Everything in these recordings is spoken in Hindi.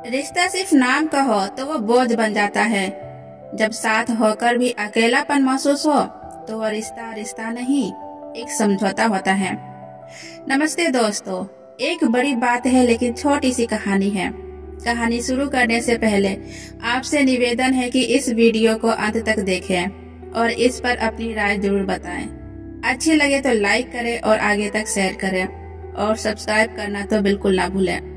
रिश्ता सिर्फ नाम का हो तो वो बोझ बन जाता है। जब साथ होकर भी अकेलापन महसूस हो तो वो रिश्ता रिश्ता नहीं, एक समझौता होता है। नमस्ते दोस्तों, एक बड़ी बात है लेकिन छोटी सी कहानी है। कहानी शुरू करने से पहले आपसे निवेदन है कि इस वीडियो को अंत तक देखें और इस पर अपनी राय जरूर बताएं। अच्छी लगे तो लाइक करें और आगे तक शेयर करें और सब्सक्राइब करना तो बिल्कुल ना भूलें।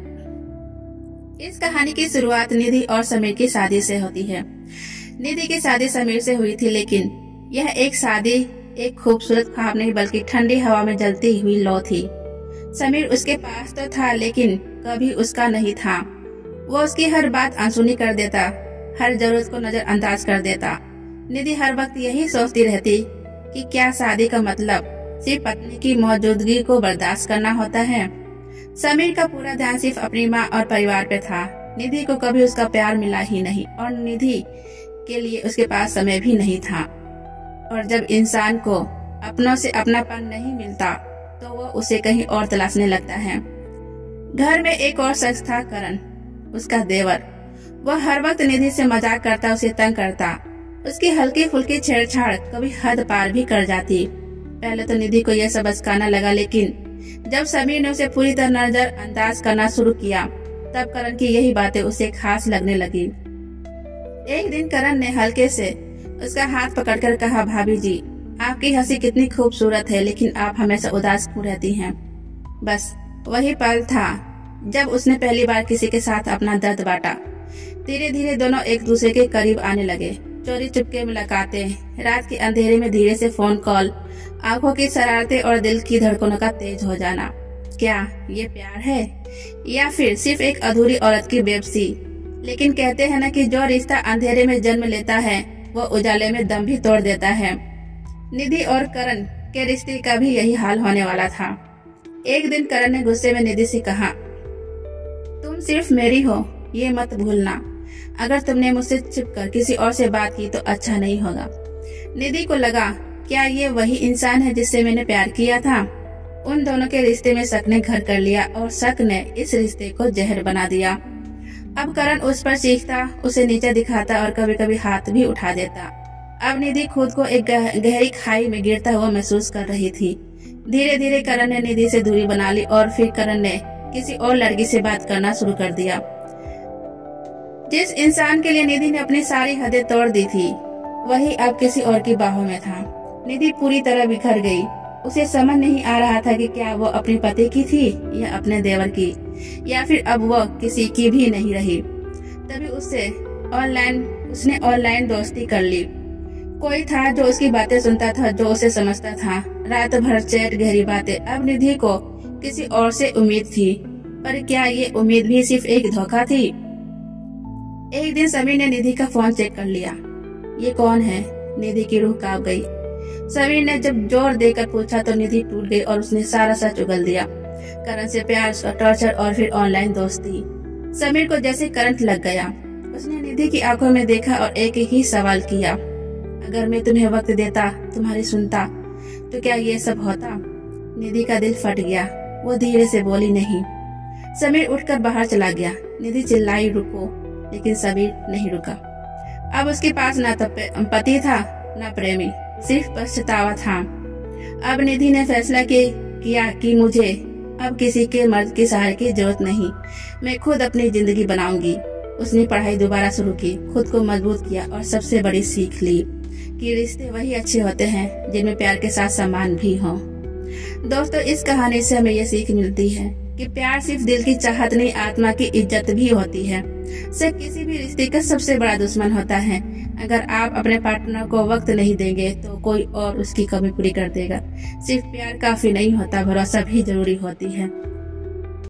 इस कहानी की शुरुआत निधि और समीर की शादी से होती है। निधि की शादी समीर से हुई थी, लेकिन यह एक शादी एक खूबसूरत ख्वाब नहीं बल्कि ठंडी हवा में जलती हुई लौ थी। समीर उसके पास तो था लेकिन कभी उसका नहीं था। वो उसकी हर बात अनसुनी कर देता, हर जरूरत को नजरअंदाज कर देता। निधि हर वक्त यही सोचती रहती कि क्या शादी का मतलब सिर्फ पत्नी की मौजूदगी को बर्दाश्त करना होता है। समीर का पूरा ध्यान सिर्फ अपनी माँ और परिवार पे था। निधि को कभी उसका प्यार मिला ही नहीं और निधि के लिए उसके पास समय भी नहीं था। और जब इंसान को अपनों से अपनापन नहीं मिलता तो वो उसे कहीं और तलाशने लगता है। घर में एक और शख्स था, करण, उसका देवर। वह हर वक्त निधि से मजाक करता, उसे तंग करता। उसकी हल्की फुल्की छेड़छाड़ कभी हद पार भी कर जाती। पहले तो निधि को यह सब बचकाना लगा, लेकिन जब समीर ने उसे पूरी तरह नजरअंदाज करना शुरू किया तब करण की यही बातें उसे खास लगने लगी। एक दिन करण ने हल्के से उसका हाथ पकड़कर कहा, भाभी जी, आपकी हंसी कितनी खूबसूरत है, लेकिन आप हमेशा उदास क्यों रहती हैं? बस वही पल था जब उसने पहली बार किसी के साथ अपना दर्द बांटा। धीरे धीरे दोनों एक दूसरे के करीब आने लगे। चोरी चुपके मुलाकातें, रात के अंधेरे में धीरे से फोन कॉल, आंखों की शरारतें और दिल की धड़कनों का तेज हो जाना। क्या ये प्यार है या फिर सिर्फ एक अधूरी औरत की बेबसी? लेकिन कहते हैं ना कि जो रिश्ता अंधेरे में जन्म लेता है वो उजाले में दम भी तोड़ देता है। निधि और करण के रिश्ते का भी यही हाल होने वाला था। एक दिन करण ने गुस्से में निधि से कहा, तुम सिर्फ मेरी हो, ये मत भूलना। अगर तुमने मुझसे छिपकर किसी और से बात की तो अच्छा नहीं होगा। निधि को लगा, क्या ये वही इंसान है जिससे मैंने प्यार किया था? उन दोनों के रिश्ते में शक ने घर कर लिया और शक ने इस रिश्ते को जहर बना दिया। अब करण उस पर चीखता, उसे नीचे दिखाता और कभी कभी हाथ भी उठा देता। अब निधि खुद को एक गहरी खाई में गिरता हुआ महसूस कर रही थी। धीरे धीरे करण ने निधि से दूरी बना ली और फिर करण ने किसी और लड़की से बात करना शुरू कर दिया। जिस इंसान के लिए निधि ने अपनी सारी हदें तोड़ दी थी वही अब किसी और की बाहों में था। निधि पूरी तरह बिखर गई। उसे समझ नहीं आ रहा था कि क्या वो अपने पति की थी या अपने देवर की, या फिर अब वो किसी की भी नहीं रही। तभी उसने ऑनलाइन दोस्ती कर ली। कोई था जो उसकी बातें सुनता था, जो उसे समझता था। रात भर चैट, गहरी बातें। अब निधि को किसी और से उम्मीद थी, पर क्या ये उम्मीद भी सिर्फ एक धोखा थी? एक दिन समीर ने निधि का फोन चेक कर लिया। ये कौन है? निधि की रूह कांप गई। समीर ने जब जोर देकर पूछा तो निधि टूट गई और उसने सारा सच उगल दिया। करण से प्यार, टॉर्चर और फिर ऑनलाइन दोस्ती। समीर को जैसे करंट लग गया। उसने निधि की आंखों में देखा और एक ही सवाल किया, अगर मैं तुम्हें वक्त देता, तुम्हारी सुनता, तो क्या ये सब होता? निधि का दिल फट गया। वो धीरे से बोली, नहीं। समीर उठकर बाहर चला गया। निधि चिल्लाई, रुको, लेकिन समीर नहीं रुका। अब उसके पास ना तो पति था ना प्रेमी, सिर्फ पछतावा था। अब निधि ने फैसला किया कि मुझे अब किसी के मर्द के सहारे की जरूरत नहीं, मैं खुद अपनी जिंदगी बनाऊंगी। उसने पढ़ाई दोबारा शुरू की, खुद को मजबूत किया और सबसे बड़ी सीख ली कि रिश्ते वही अच्छे होते हैं जिनमें प्यार के साथ सम्मान भी हो। दोस्तों, इस कहानी से हमें ये सीख मिलती है कि प्यार सिर्फ दिल की चाहत नहीं, आत्मा की इज्जत भी होती है। सिर्फ किसी भी रिश्ते का सबसे बड़ा दुश्मन होता है। अगर आप अपने पार्टनर को वक्त नहीं देंगे तो कोई और उसकी कमी पूरी कर देगा। सिर्फ प्यार काफी नहीं होता, भरोसा भी जरूरी होती है।